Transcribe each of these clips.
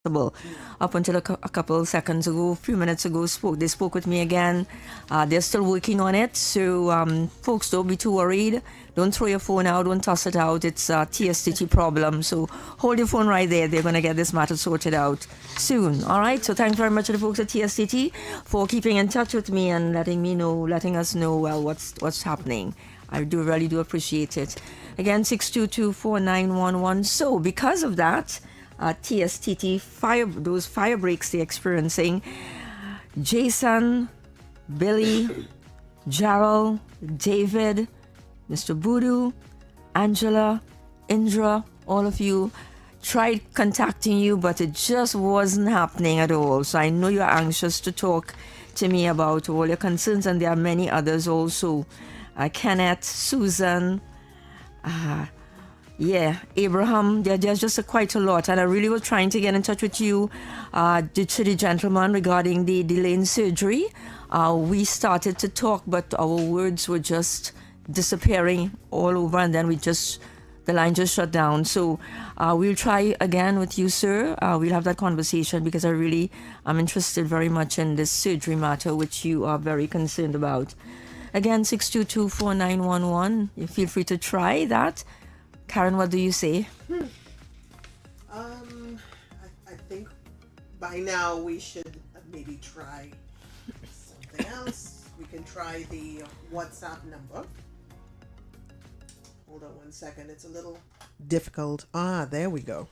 possible. Up until a couple of seconds ago, a few minutes ago, they spoke with me again. They're still working on it. So, folks, don't be too worried. Don't throw your phone out. Don't toss it out. It's a TSTT problem. So hold your phone right there. They're going to get this matter sorted out soon. All right. So thanks very much to the folks at TSTT for keeping in touch with me and letting us know, well, what's happening. I really do appreciate it. Again, 622-4911. So because of that, TSTT those fire breaks they're experiencing, Jason, Billy, Gerald, David, Mr. Voodoo, Angela, Indra, all of you tried contacting you, but it just wasn't happening at all. So I know you're anxious to talk to me about all your concerns, and there are many others also. Kenneth, Susan, Abraham. There's just quite a lot, and I really was trying to get in touch with you, to the gentleman regarding the delay in surgery. We started to talk, but our words were just disappearing all over, and then the line just shut down. So we'll try again with you, sir. We'll have that conversation because I'm interested very much in this surgery matter, which you are very concerned about. Again, 622-4911. You feel free to try that. Karen, what do you say? I think by now we should maybe try something else. We can try the WhatsApp number. Hold on one second. It's a little difficult. There we go.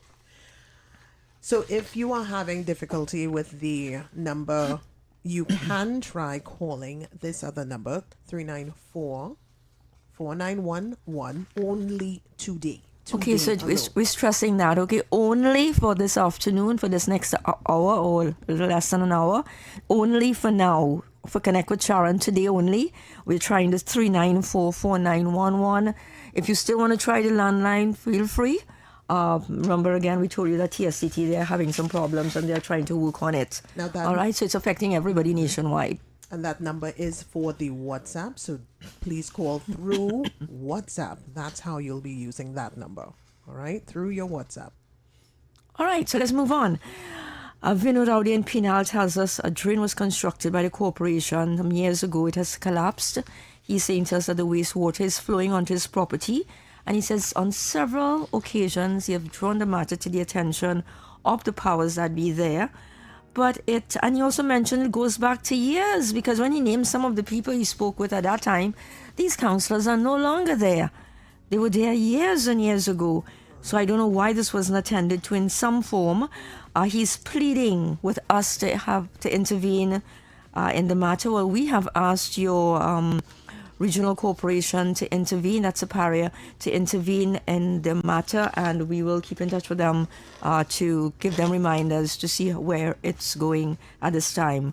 So if you are having difficulty with the number, you can try calling this other number, 394-4911, only today. Okay, so we're stressing that, okay? Only for this afternoon, for this next hour or a little less than an hour. Only for now. For Connect with Sharon today only. We're trying this 394-4911. If you still want to try the landline, feel free. Remember again, we told you that TSTT, they're having some problems and they're trying to work on it. All right, so it's affecting everybody nationwide. And that number is for the WhatsApp, so please call through WhatsApp. That's how you'll be using that number, all right, through your WhatsApp. All right, so let's move on. Vinod Audi in Penal tells us a drain was constructed by the corporation some years ago. It has collapsed. He's saying to us that the wastewater is flowing onto his property. And he says on several occasions, he have drawn the matter to the attention of the powers that be there. And he also mentioned it goes back to years, because when he named some of the people he spoke with at that time, these councillors are no longer there. They were there years and years ago. So I don't know why this wasn't attended to in some form. He's pleading with us to intervene in the matter. Well, we have asked your regional corporation to intervene, that's Aparia, to intervene in the matter, and we will keep in touch with them to give them reminders to see where it's going at this time.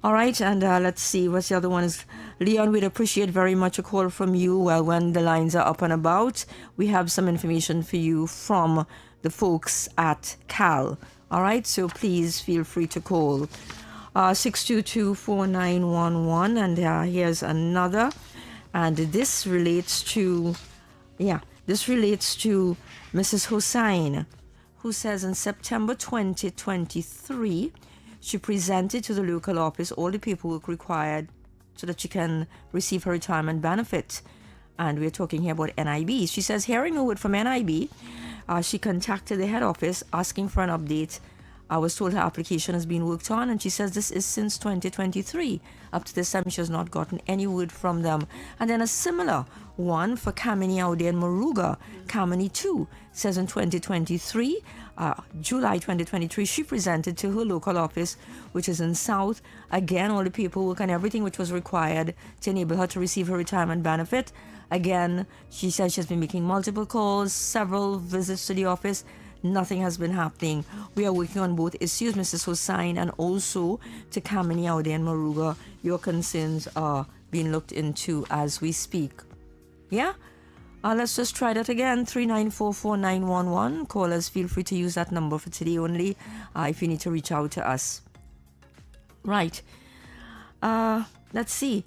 All right, and let's see, what's the other one is, Leon, we'd appreciate very much a call from you. Well, when the lines are up and about, we have some information for you from the folks at CAL. All right, so please feel free to call 622-4911, and here's another. And this relates to Mrs. Hossain, who says in September 2023, she presented to the local office all the paperwork required so that she can receive her retirement benefit. And we're talking here about NIB. She says, hearing a word from NIB, she contacted the head office asking for an update. I was told her application has been worked on, and she says this is since 2023. Up to this time, she has not gotten any word from them. And then a similar one for Kamini out there in Moruga. Kamini too says in 2023, July 2023, she presented to her local office, which is in South. Again, all the paperwork and everything which was required to enable her to receive her retirement benefit. Again, she says she has been making multiple calls, several visits to the office. Nothing has been happening. We are working on both issues, Mrs. Hossain, and also to Kamini Aude and Moruga. Your concerns are being looked into as we speak. Yeah? Let's just try that again. 394-4911. Callers, feel free to use that number for today only if you need to reach out to us. Right. Let's see.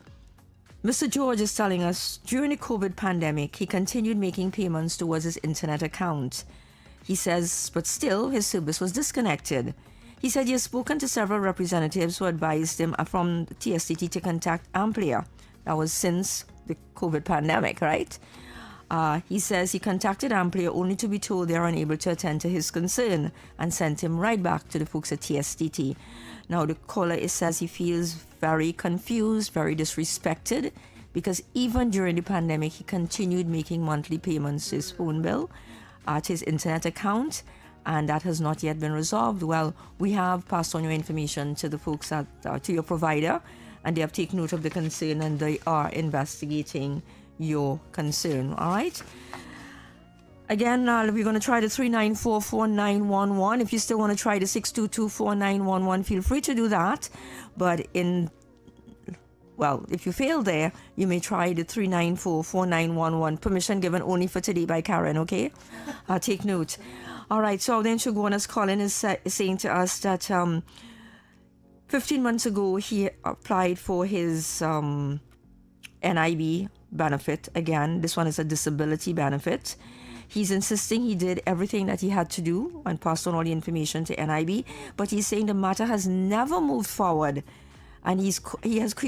Mr. George is telling us, during the COVID pandemic, he continued making payments towards his internet account. He says, but still, his service was disconnected. He said he has spoken to several representatives who advised him from TSTT to contact Amplia. That was since the COVID pandemic, right? He says he contacted Amplia only to be told they are unable to attend to his concern and sent him right back to the folks at TSTT. Now, the caller says he feels very confused, very disrespected, because even during the pandemic, he continued making monthly payments to his phone bill, to his internet account, and that has not yet been resolved. Well, we have passed on your information to the folks at to your provider, and they have taken note of the concern and they are investigating your concern. All right. Again, we're going to try the 3944911. If you still want to try the 6224911, feel free to do that. But if you fail there, you may try the 3944911. Permission given only for today by Karen, okay? Take note. All right, so then Shoguna's Colin is saying to us that 15 months ago he applied for his NIB benefit. Again, this one is a disability benefit. He's insisting he did everything that he had to do and passed on all the information to NIB, but he's saying the matter has never moved forward, and he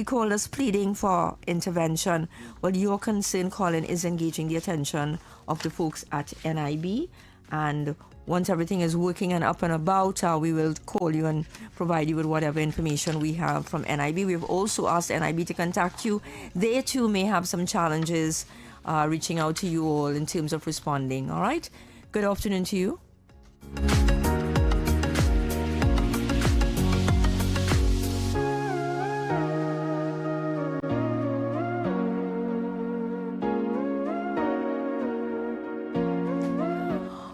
called us pleading for intervention. Well, your concern, Colin, is engaging the attention of the folks at NIB, and once everything is working and up and about, we will call you and provide you with whatever information we have from NIB. We've also asked NIB to contact you. They too may have some challenges reaching out to you all in terms of responding. All right. Good afternoon to you.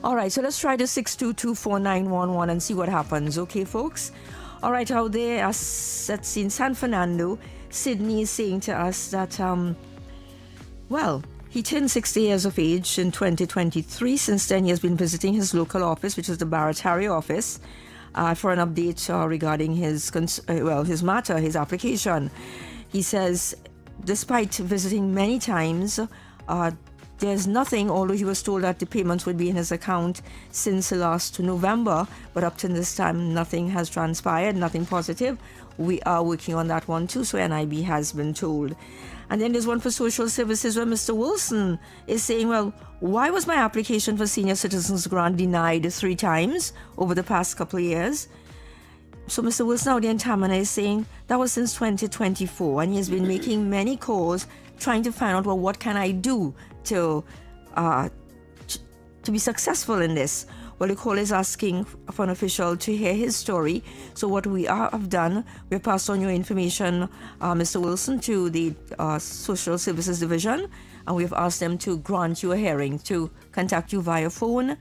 All right, so let's try the 6224911 and see what happens. Okay, folks? All right, out there, that's in San Fernando, Sydney is saying to us that, he turned 60 years of age in 2023. Since then, he has been visiting his local office, which is the Barataria office, for an update regarding his matter, his application. He says, despite visiting many times, there's nothing, although he was told that the payments would be in his account since last November, but up to this time, nothing has transpired, nothing positive. We are working on that one too, so NIB has been told. And then there's one for social services where Mr. Wilson is saying, well, why was my application for senior citizens grant denied 3 times over the past couple of years? So Mr. Wilson out there in Tamana is saying that was since 2024, and he has been making many calls trying to find out, well, what can I do to be successful in this? Well, the caller is asking for an official to hear his story. So what we have done, we've passed on your information, Mr. Wilson, to the Social Services Division, and we've asked them to grant you a hearing, to contact you via phone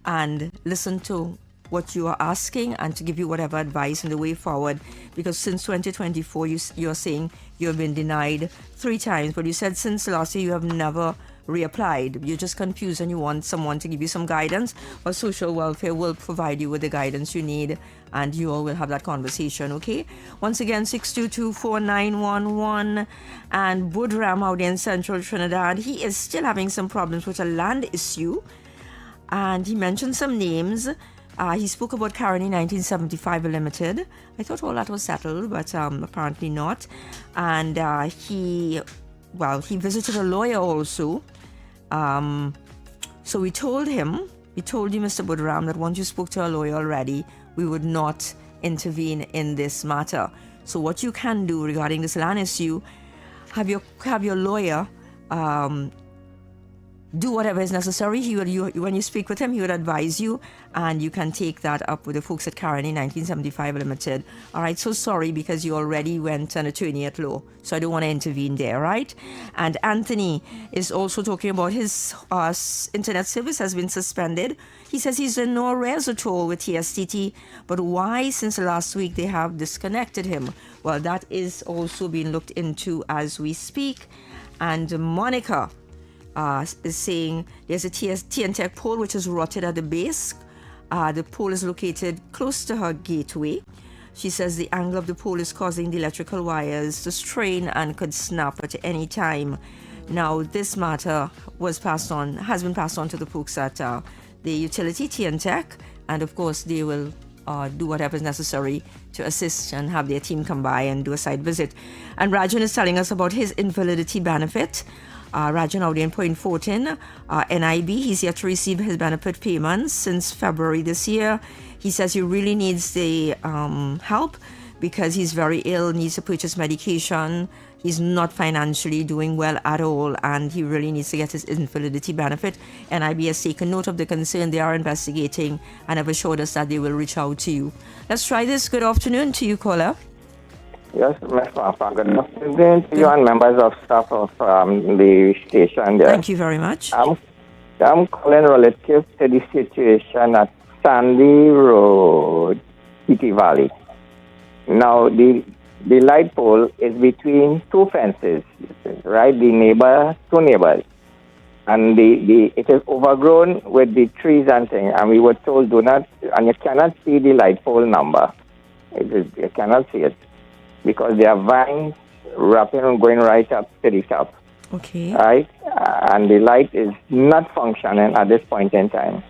and listen to what you are asking and to give you whatever advice in the way forward. Because since 2024, you're saying you have been denied 3 times, but you said since last year you have never reapplied. You're just confused and you want someone to give you some guidance, or social welfare will provide you with the guidance you need, and you all will have that conversation, okay? Once again, 6224911. And Budram out in Central Trinidad, he is still having some problems with a land issue, and he mentioned some names. He spoke about Caroni 1975 Limited. I thought all that was settled, but apparently not. And he visited a lawyer also. So we told you, Mr. Budram, that once you spoke to a lawyer already, we would not intervene in this matter. So what you can do regarding this land issue, have your lawyer do whatever is necessary. When you speak with him, he would advise you, and you can take that up with the folks at Caroni 1975 Limited. All right, so sorry, because you already went an attorney at law, so I don't want to intervene there, right? And Anthony is also talking about his internet service has been suspended. He says he's in no arrears at all with TSTT, but why since last week they have disconnected him? Well, that is also being looked into as we speak. And Monica is saying there's a TNTech pole which is rotted at the base. The pole is located close to her gateway. She says the angle of the pole is causing the electrical wires to strain and could snap at any time. Now, this matter has been passed on to the folks at the utility TNTech, and of course they will do whatever is necessary to assist and have their team come by and do a site visit. And Rajan is telling us about his invalidity benefit. Rajan out in Point Fortin, NIB. He's yet to receive his benefit payments since February this year. He says he really needs the help because he's very ill, needs to purchase medication. He's not financially doing well at all, and he really needs to get his invalidity benefit. NIB has taken note of the concern. They are investigating and have assured us that they will reach out to you. Let's try this. Good afternoon to you, caller. Yes, Ms. Farfan. Good afternoon to you and members of staff of the station there. Thank you very much. I'm calling relative to the situation at Sandy Road, City Valley. Now, the light pole is between two fences, right? Two neighbors. And it is overgrown with the trees and things. And we were told, do not, and you cannot see the light pole number. You cannot see it because there are vines wrapping and going right up to the top. Okay. Right? And the light is not functioning at this point in time.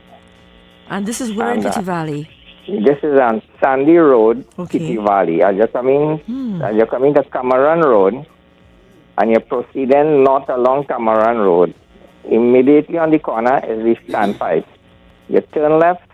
And this is where in City Valley? This is on Sandy Road, Okay. City Valley. As you're coming to Cameron Road, and you're proceeding north along Cameron Road, immediately on the corner is the standpipe. You turn left,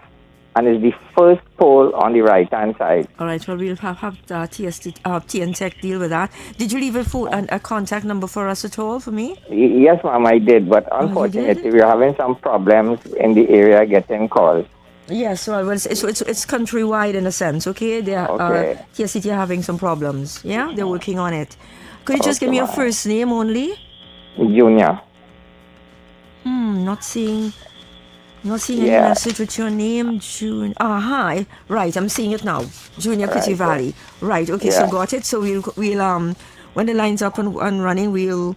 and it's the first pole on the right-hand side. All right, well, we'll have TN Tech deal with that. Did you leave a contact number for us at all, for me? Yes, ma'am, I did, but unfortunately, we're having some problems in the area getting calls. Yes, well, it's countrywide in a sense, okay? They are, Okay. TSCT are having some problems, yeah? They're working on it. Could you just give me your first name only? Junior. Not seeing any message with your name, June. Right, I'm seeing it now. Junior City Valley. Right, okay, so got it. So we'll when the line's up and running, we'll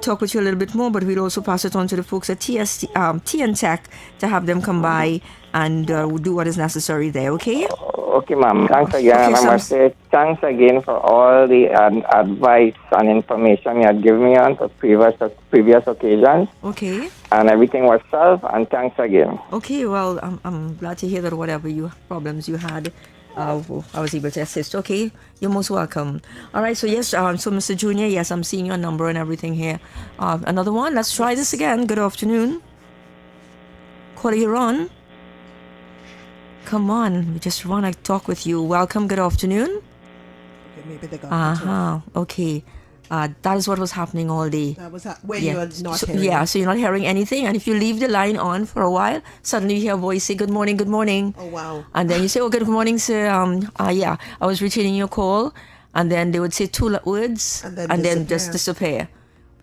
talk with you a little bit more, but we'll also pass it on to the folks at TN Tech to have them come by and do what is necessary there, okay? Okay, ma'am. Thanks again. Okay, and I must say thanks again for all the advice and information you had given me on for previous occasions. Okay. And everything was solved, and thanks again. Okay, well, I'm glad to hear that whatever problems you had, I was able to assist. Okay, you're most welcome. All right, so yes, so Mr. Junior, yes, I'm seeing your number and everything here. Another one, let's try this again. Good afternoon. Caller, you're on. Come on, we just want to talk with you. Welcome, good afternoon. Okay, maybe they got Okay. That is what was happening all day. That was when you're not hearing. Yeah, so you're not hearing anything. And if you leave the line on for a while, suddenly you hear a voice say, good morning, good morning. Oh, wow. And then you say, good morning, sir. I was returning your call. And then they would say two words and then just disappear.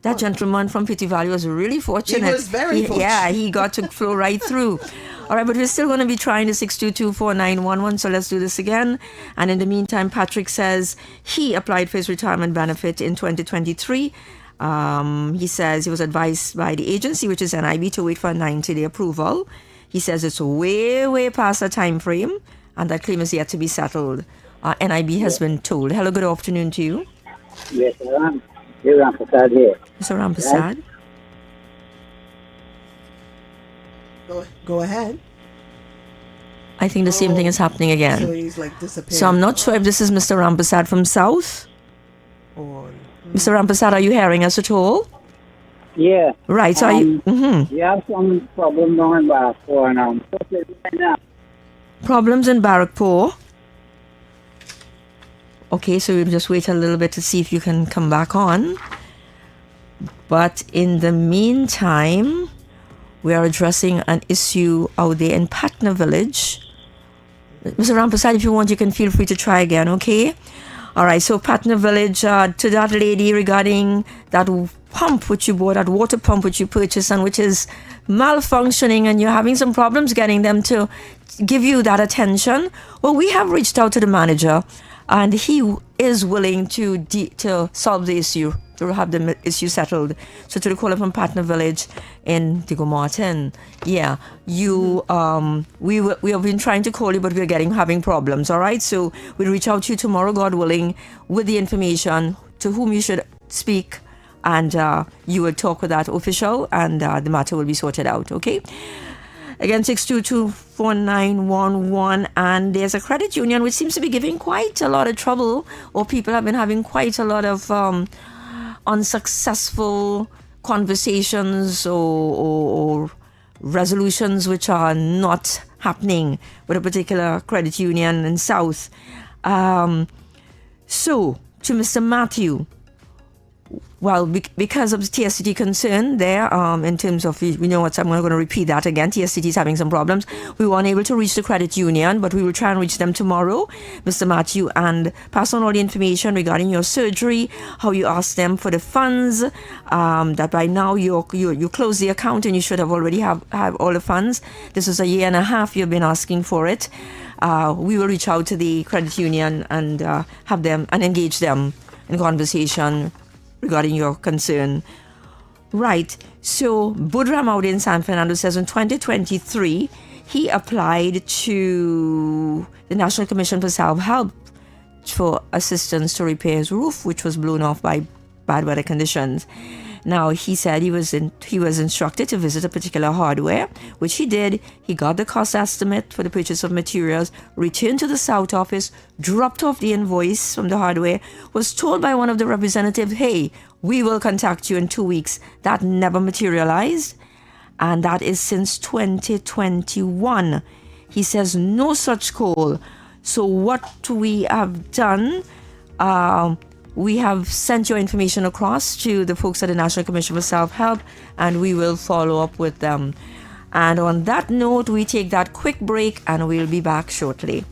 That gentleman from Pity Valley was really fortunate. He was very fortunate. Yeah, he got to flow right through. All right, but we're still going to be trying the 6224911, so let's do this again. And in the meantime, Patrick says he applied for his retirement benefit in 2023. He says he was advised by the agency, which is NIB, to wait for a 90-day approval. He says it's way past the time frame, and that claim is yet to be settled. NIB has been told. Hello, good afternoon to you. Yes, Ram Prasad here. Mr. Ramprasad. Go ahead. I think the same thing is happening again. So he's like disappearing. So I'm not sure if this is Mr. Ramprasad from South. Or, Mr. Ramprasad, are you hearing us at all? Yeah. Right, so are you... You have some problem down in Barrackpore now. Problems in Barrackpore. Okay, so we'll just wait a little bit to see if you can come back on. But in the meantime, we are addressing an issue out there in Patna Village. Mr. Ramprasad, if you want, you can feel free to try again, okay? All right, so Patna Village, to that lady regarding that pump which you bought, that water pump which you purchased and which is malfunctioning and you're having some problems getting them to give you that attention. Well, we have reached out to the manager and he is willing to solve the issue, to have the issue settled. So to the caller from Patna Village in Diego Martin, yeah, we have been trying to call you, but we're having problems. All right, so we'll reach out to you tomorrow, God willing, with the information to whom you should speak, and you will talk with that official, and the matter will be sorted out. Okay. Again, 6224911. And there's a credit union which seems to be giving quite a lot of trouble, or people have been having quite a lot of unsuccessful conversations or resolutions which are not happening with a particular credit union in South. So, to Mr. Matthew, well, because of the TSCT concern there, in terms of, we know what, I'm not going to repeat that again, TSCT is having some problems. We were unable to reach the credit union, but we will try and reach them tomorrow, Mr. Matthew, and pass on all the information regarding your surgery, how you asked them for the funds, that by now you close the account and you should have already have all the funds. This is a year and a half you've been asking for it. We will reach out to the credit union and have them and engage them in conversation regarding your concern. Right. So Budram out in San Fernando says in 2023, he applied to the National Commission for Self-Help for assistance to repair his roof, which was blown off by bad weather conditions. Now, he said he was instructed to visit a particular hardware, which he did. He got the cost estimate for the purchase of materials, returned to the South office, dropped off the invoice from the hardware, was told by one of the representatives, hey, we will contact you in 2 weeks. That never materialized, and that is since 2021. He says no such call. So what we have done, we have sent your information across to the folks at the National Commission for Self-Help, and we will follow up with them. And on that note, we take that quick break and we'll be back shortly.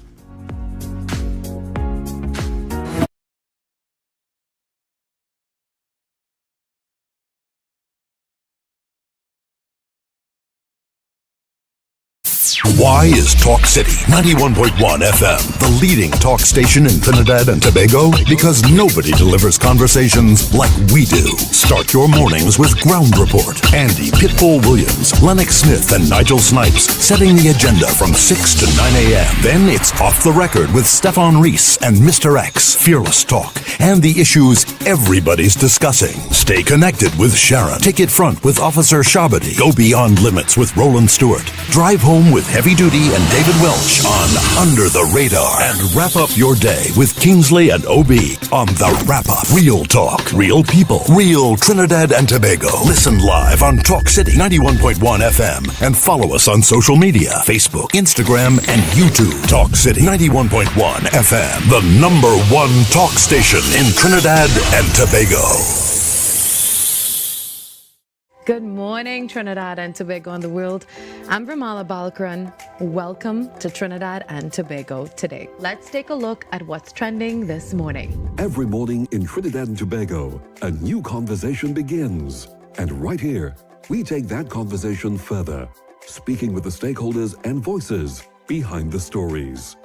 Why is Talk City 91.1 FM the leading talk station in Trinidad and Tobago? Because nobody delivers conversations like we do. Start your mornings with Ground Report. Andy Pitbull Williams, Lennox Smith, and Nigel Snipes setting the agenda from 6 to 9 a.m. Then it's Off the Record with Stefan Reese and Mr. X, Fearless Talk, and the issues everybody's discussing. Stay connected with Sharon. Ticket Front with Officer Shabadi. Go Beyond Limits with Roland Stewart. Drive Home with Heavy Duty and David Welch on Under the Radar. And wrap up your day with Kingsley and OB on The Wrap Up. Real talk, real people, real Trinidad and Tobago. Listen live on Talk City 91.1 FM and follow us on social media, Facebook, Instagram, and YouTube. Talk City 91.1 FM, the #1 talk station in Trinidad and Tobago. Good morning, Trinidad and Tobago and the world. I'm Ramala Balkaran. Welcome to Trinidad and Tobago today. Let's take a look at what's trending this morning. Every morning in Trinidad and Tobago, a new conversation begins. And right here, we take that conversation further, speaking with the stakeholders and voices behind the stories.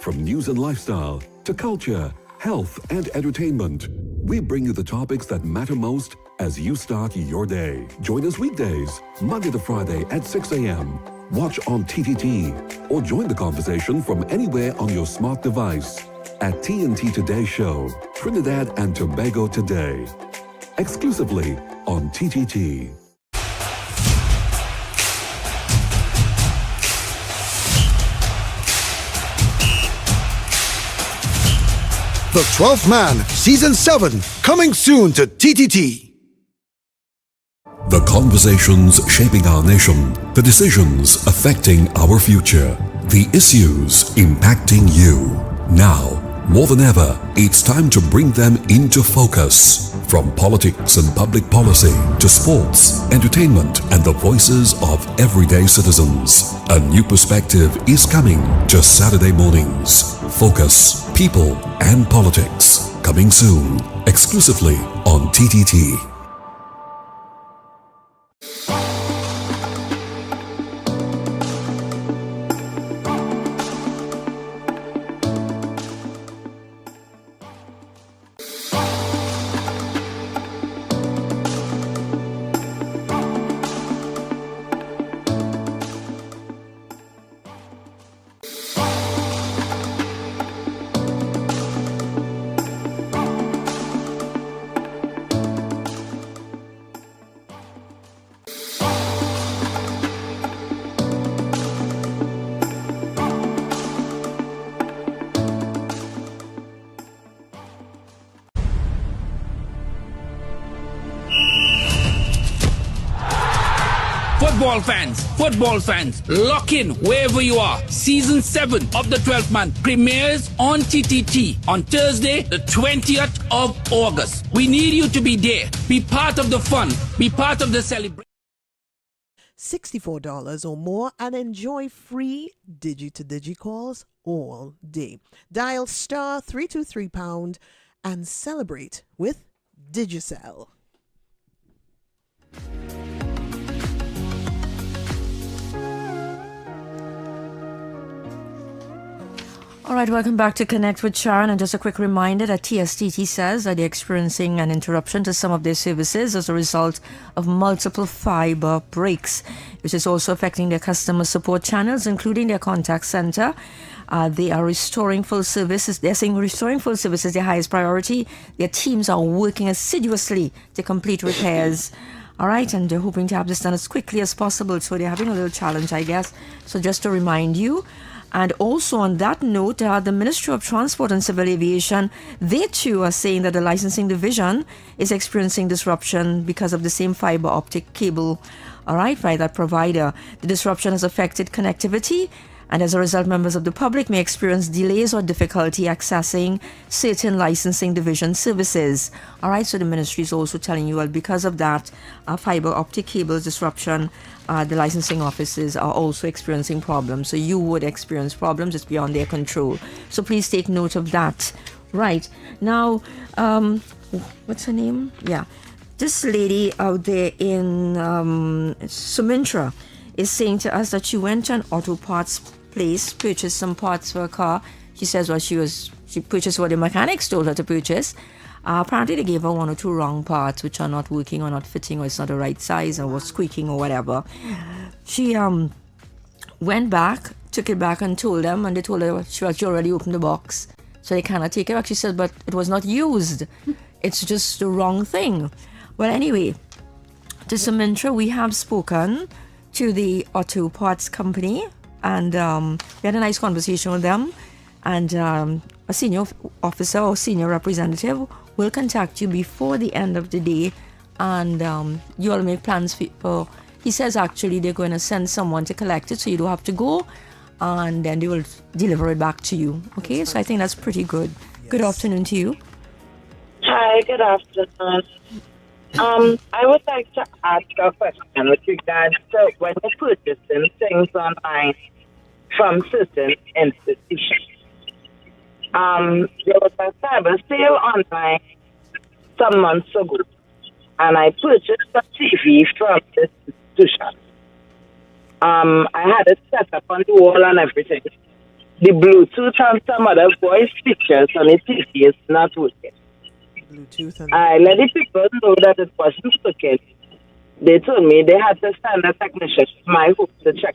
From news and lifestyle to culture, health, and entertainment, we bring you the topics that matter most as you start your day. Join us weekdays, Monday to Friday at 6 a.m. Watch on TTT or join the conversation from anywhere on your smart device at TNT Today Show, Trinidad and Tobago Today, exclusively on TTT. The 12th Man, Season 7, coming soon to TTT. The conversations shaping our nation, the decisions affecting our future, the issues impacting you. Now, more than ever, it's time to bring them into focus. From politics and public policy to sports, entertainment, and the voices of everyday citizens. A new perspective is coming to Saturday mornings. Focus, People, and Politics. Coming soon, exclusively on TTT. Football fans, lock in wherever you are. Season 7 of the 12th Man premieres on TTT on Thursday, the 20th of August. We need you to be there. Be part of the fun. Be part of the celebration. $64 or more and enjoy free digi-to-digi calls all day. Dial star 323 pound and celebrate with Digicel. All right, welcome back to Connect with Sharon. And just a quick reminder that TSTT says that they're experiencing an interruption to some of their services as a result of multiple fiber breaks, which is also affecting their customer support channels, including their contact center. They are restoring full services. They're saying restoring full service is their highest priority. Their teams are working assiduously to complete repairs. All right, and they're hoping to have this done as quickly as possible. So they're having a little challenge, I guess. So just to remind you. And also on that note, the Ministry of Transport and Civil Aviation, they too are saying that the licensing division is experiencing disruption because of the same fiber optic cable, all right, by that provider. The disruption has affected connectivity, and as a result, members of the public may experience delays or difficulty accessing certain licensing division services. All right, so the ministry is also telling you, well, because of that fiber optic cable disruption, the licensing offices are also experiencing problems. So you would experience problems. It's beyond their control. So please take note of that. Right. Now, what's her name? Yeah. This lady out there in Sumitra is saying to us that she went to an auto parts place, purchased some parts for a car. She says what she purchased what the mechanics told her to purchase. Apparently they gave her one or two wrong parts which are not working or not fitting or it's not the right size or was squeaking or whatever. She went back, took it back and told them, and they told her she already opened the box, so they cannot take it back. She said, but it was not used. It's just the wrong thing. Well, anyway, to Sumitra, we have spoken to the auto parts company, and we had a nice conversation with them, and a senior officer or senior representative will contact you before the end of the day, and you all make plans for, he says actually they're going to send someone to collect it so you don't have to go, and then they will deliver it back to you. Okay, so I think that's pretty good. Yes. Good afternoon to you. Hi, good afternoon. I would like to ask a question with regards to when you're purchasing things online from certain institutions. There was a cyber sale online some months ago, and I purchased a TV from this institution. I had it set up on the wall and everything. The Bluetooth and some other voice features on the TV is not working. I let the people know that it wasn't working. They told me they had to send a technician to my home to check.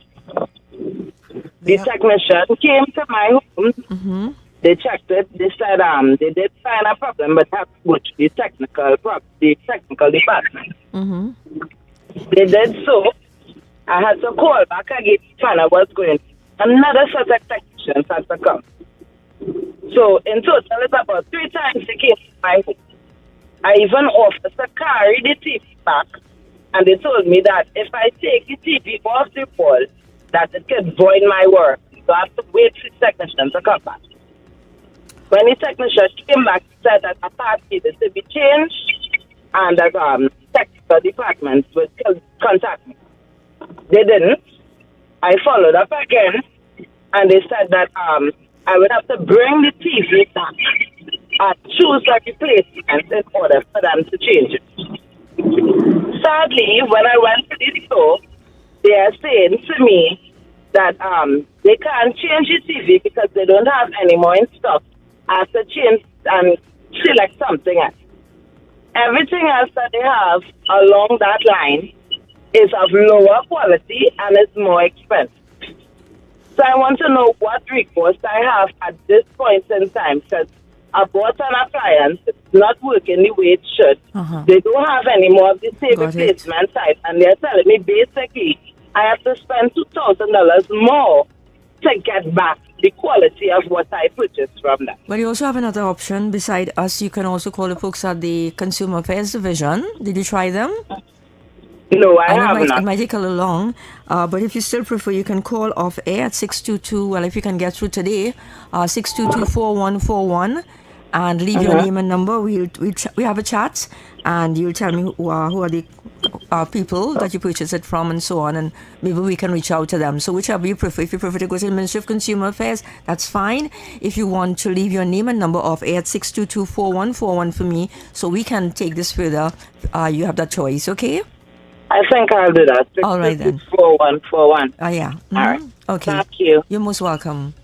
The technician came to my home. Mm-hmm. They checked it. They said they did find a problem, but have to go to the technical department. Mm-hmm. They did so. I had to call back again to find out what's going on. Another set of technicians had to come. So in total, it's about 3 times they came to my home. I even offered to carry the TV back, and they told me that if I take the TV off the wall, that it could void my work. So I have to wait for the technician to come back. When the technician came back, he said that a part needed to be changed, and that technical department would contact me. They didn't. I followed up again, and they said that I would have to bring the TV back and choose a replacement in order for them to change it. Sadly, when I went to the store, they are saying to me that they can't change the TV because they don't have any more in stock. I have to change and select something else. Everything else that they have along that line is of lower quality and is more expensive. So I want to know what recourse I have at this point in time, because I bought an appliance, it's not working the way it should. Uh-huh. They don't have any more of the same replacement type, and they're telling me basically I have to spend $2,000 more to get back the quality of what I purchased from them. Well, you also have another option. Beside us, you can also call the folks at the Consumer Affairs Division. Did you try them? No, I know have it not. might take a little long, but if you still prefer, you can call off air at 622. Well, if you can get through today, 622-4141, and leave your name and number. We have a chat, and you'll tell me who are the people that you purchase it from, and so on, and maybe we can reach out to them. So whichever you prefer. If you prefer to go to the Ministry of Consumer Affairs, that's fine. If you want to leave your name and number off air at 622-4141 for me, so we can take this further, you have that choice, okay? I think I'll do that. All right then. 4141. Yeah. Mm-hmm. All right. Okay. Thank you. You're most welcome.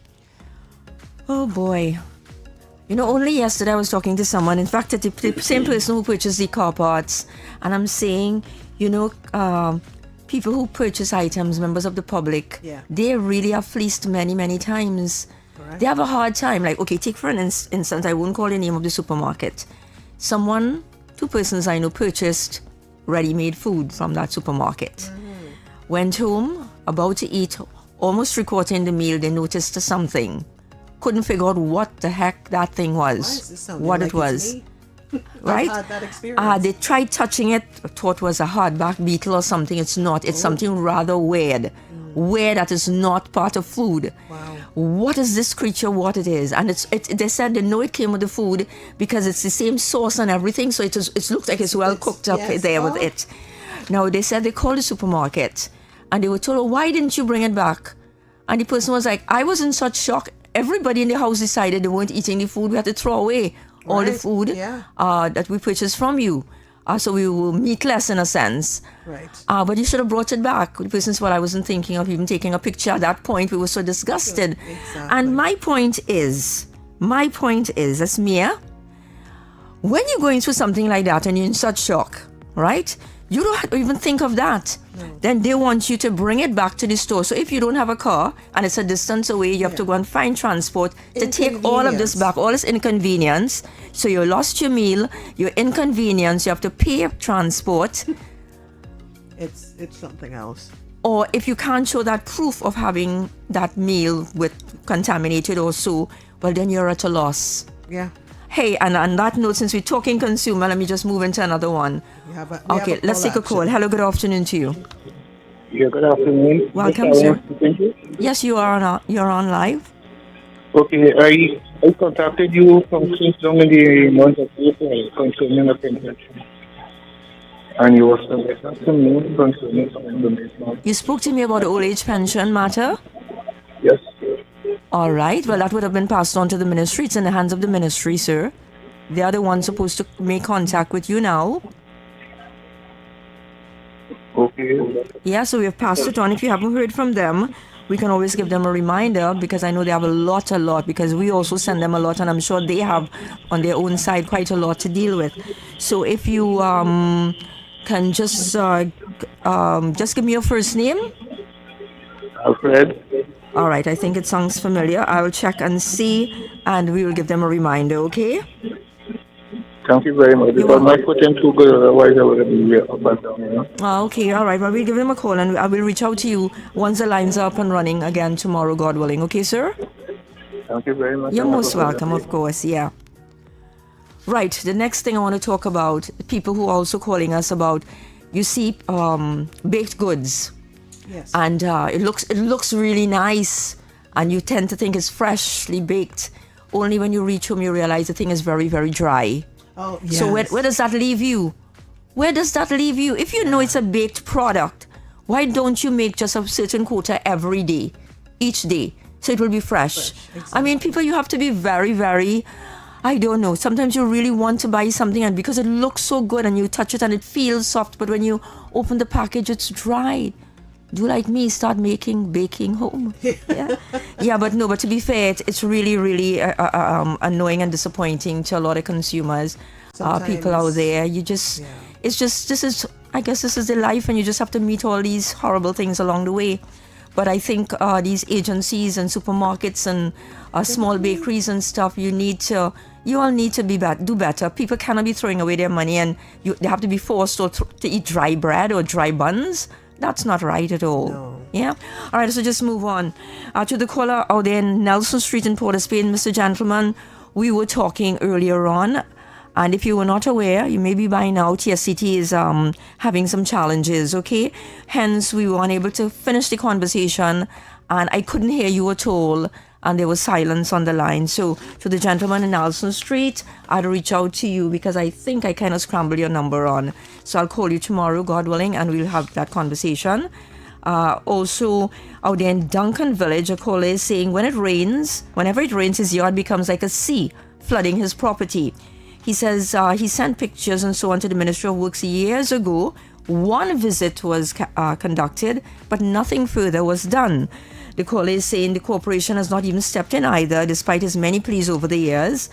Oh boy. You know, only yesterday I was talking to someone, in fact, the same person who purchased the car parts, and I'm saying, you know, people who purchase items, members of the public, they really are fleeced many, many times. Correct. They have a hard time. Like, okay, take for an instance, I won't call the name of the supermarket. Two persons I know purchased ready-made food from that supermarket. Mm-hmm. Went home, about to eat, almost three-quarters the meal, they noticed something. Couldn't figure out what the heck that thing was, what it was. Right? I've had that experience. They tried touching it, thought it was a hardback beetle or something. It's not. It's something rather weird. Weird that is not part of food. Wow. What is this creature? What it is? And they said they know it came with the food because it's the same sauce and everything. So it looks like it's well cooked up there with it. Now they said they called the supermarket and they were told, oh, why didn't you bring it back? And the person was like, I was in such shock. Everybody in the house decided they weren't eating the food. We had to throw away all the food that we purchased from you. So we were meatless in a sense. Right. But you should have brought it back. The person said, well, I wasn't thinking of even taking a picture at that point. We were so disgusted. Exactly. And my point is, that's Mia, when you're going through something like that and you're in such shock, right? You don't have to even think of that. No. Then they want you to bring it back to the store. So if you don't have a car and it's a distance away, you have to go and find transport to take all of this back, all this inconvenience. So you lost your meal, your inconvenience, you have to pay transport. It's something else. Or if you can't show that proof of having that meal with contaminated or so, well, then you're at a loss. Yeah. Hey, and on that note, since we're talking consumer, let me just move into another one. Okay, let's take a call. Hello, good afternoon to you. Yeah, good afternoon. Welcome, sir. Yes, you're on live. Okay, I contacted you from since long in the month of April concerning a convention. And you was concerning the You spoke to me about the old age pension matter? Yes. All right. Well, that would have been passed on to the ministry. It's in the hands of the ministry, sir. They are the ones supposed to make contact with you now. Okay. Yeah, so we have passed it on. If you haven't heard from them, we can always give them a reminder because I know they have a lot because we also send them a lot and I'm sure they have on their own side quite a lot to deal with. So if you can just give me your first name. Alfred. All right, I think it sounds familiar. I will check and see, and we will give them a reminder, okay? Thank you very much. Because my foot ain't too good, otherwise I would have been up and down, you know? Okay, all right. Well, we'll give them a call, and I will reach out to you once the lines are up and running again tomorrow, God willing. Okay, sir? Thank you very much. You're most welcome, of course, yeah. Right, the next thing I want to talk about, people who are also calling us about, you see, baked goods. Yes. And it looks really nice, and you tend to think it's freshly baked. Only when you reach home you realize the thing is very, very dry. Oh, yes. So where does that leave you? Where does that leave you? If you know it's a baked product, why don't you make just a certain quota every day, each day, so it will be fresh? Exactly. I mean, people, you have to be very, very, I don't know. Sometimes you really want to buy something, and because it looks so good and you touch it and it feels soft, but when you open the package, it's dry. Do like me, start baking home. Yeah, but to be fair, it's really, really annoying and disappointing to a lot of consumers, people out there. I guess this is the life, and you just have to meet all these horrible things along the way. But I think these agencies and supermarkets and small bakeries and stuff, you all need to do better. People cannot be throwing away their money, and they have to be forced to eat dry bread or dry buns. That's not right at all. No. Yeah? All right, so just move on. To the caller out there in Nelson Street in Port of Spain, Mr. Gentleman, we were talking earlier on And if you were not aware, you may be by now, TSCT is having some challenges, okay? Hence, we were unable to finish the conversation, and I couldn't hear you at all, and there was silence on the line. So, to the gentleman in Nelson Street, I'd reach out to you because I think I kind of scrambled your number on. So I'll call you tomorrow, God willing, and we'll have that conversation. Also, out there in Duncan Village, a caller is saying whenever it rains, his yard becomes like a sea, flooding his property. He says he sent pictures and so on to the Ministry of Works years ago. One visit was conducted, but nothing further was done. The caller is saying the corporation has not even stepped in either, despite his many pleas over the years.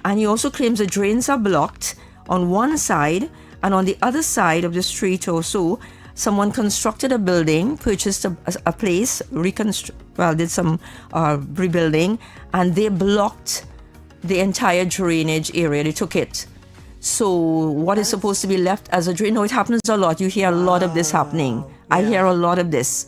And he also claims the drains are blocked on one side, and on the other side of the street or so, someone constructed a building, purchased a place, did some rebuilding, and they blocked the entire drainage area. They took it. So what is supposed to be left as a drain? No, it happens a lot. You hear a lot of this happening. I hear a lot of this.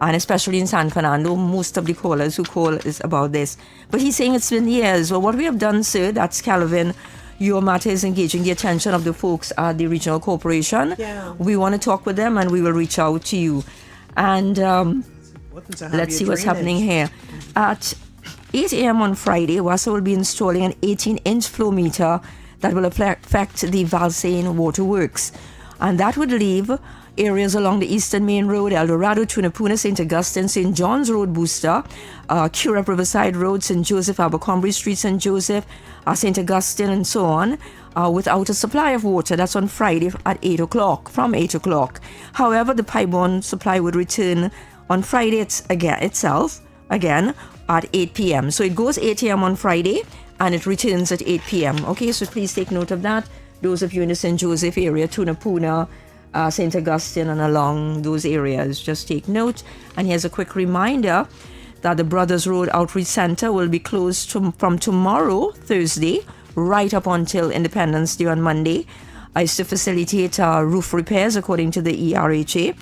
And especially in San Fernando, most of the callers who call is about this. But he's saying it's been years. Well, what we have done, sir, that's Calvin, your matter is engaging the attention of the folks at the regional corporation. Yeah. We want to talk with them and we will reach out to you. And let's see what's happening here. At 8 a.m. on Friday, WASA will be installing an 18-inch flow meter that will affect the Valsain Waterworks. And that would leave areas along the Eastern Main Road, El Dorado, Tunapuna, St. Augustine, St. John's Road Booster, Curepe Riverside Road, St. Joseph, Abercrombie Street, St. Joseph, St. Augustine, and so on, without a supply of water. That's on Friday at 8 o'clock, from 8 o'clock. However, the pipe-borne supply would return on Friday itself, at 8 p.m. So it goes 8 a.m. on Friday, and it returns at 8 p.m. Okay, so please take note of that. Those of you in the St. Joseph area, Tunapuna, St. Augustine, and along those areas, just take note. And here's a quick reminder that the Brothers Road Outreach Center will be closed from tomorrow, Thursday, right up until Independence Day on Monday. Is to facilitate roof repairs according to the ERHA.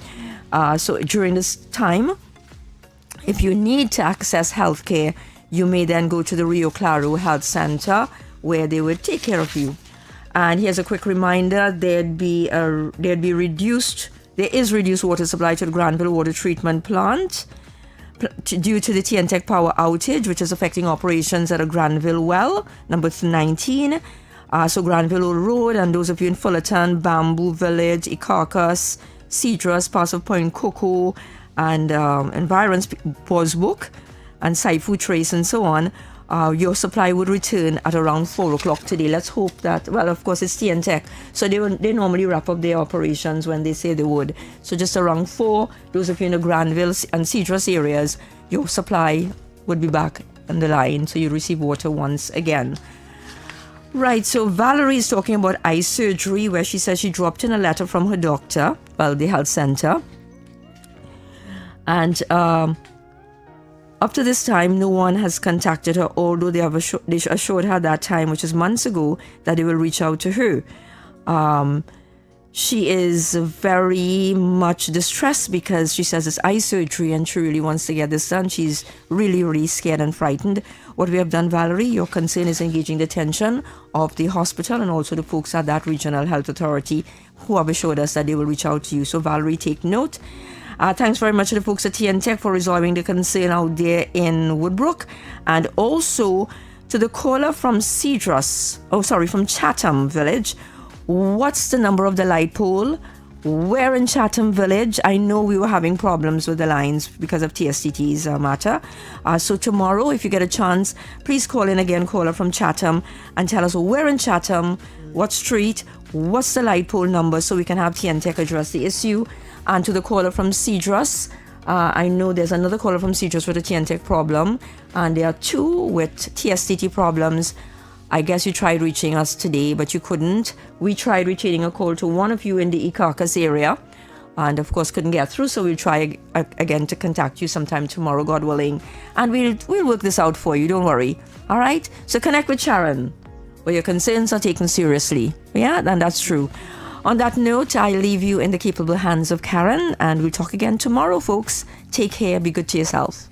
So during this time, if you need to access healthcare, you may then go to the Rio Claro Health Center where they will take care of you. And here's a quick reminder: there is reduced water supply to the Granville Water Treatment Plant due to the TNTech power outage, which is affecting operations at a Granville well, number 19. So Granville Road, and those of you in Fullerton, Bamboo Village, Icarcus, Cedrus, parts of Point Coco, and environs, Bosbook, and Saifu Trace, and so on, your supply would return at around 4 o'clock today. Let's hope that, well, of course, it's TNTech, so they normally wrap up their operations when they say they would. So just around 4, those of you in the Granville and Cedrus areas, your supply would be back on the line, so you receive water once again. Right, so Valerie is talking about eye surgery, where she says she dropped in a letter from her doctor, the health center. And up to this time, no one has contacted her, although they assured her that time, which is months ago, that they will reach out to her. She is very much distressed because she says it's eye surgery and she really wants to get this done. She's really, really scared and frightened. What we have done, Valerie, your concern is engaging the attention of the hospital and also the folks at that regional health authority who have assured us that they will reach out to you. So, Valerie, take note. Thanks very much to the folks at TNTech for resolving the concern out there in Woodbrook, and also to the caller from from Chatham Village. What's the number of the light pole? Where in Chatham Village? I know we were having problems with the lines because of TSTT's matter. So tomorrow, if you get a chance, please call in again, caller from Chatham, and tell us where in Chatham, what street, what's the light pole number, so we can have TNTech address the issue. And to the caller from Cedrus, I know there's another caller from Cedrus with a TNTech problem, and there are two with TSTT problems. I guess you tried reaching us today, but you couldn't. We tried returning a call to one of you in the Icarcus area, and of course couldn't get through, so we'll try again to contact you sometime tomorrow, God willing, and we'll work this out for you, don't worry. All right? So connect with Sharon, where your concerns are taken seriously. Yeah, and that's true. On that note, I leave you in the capable hands of Karen, and we'll talk again tomorrow, folks. Take care. Be good to yourself.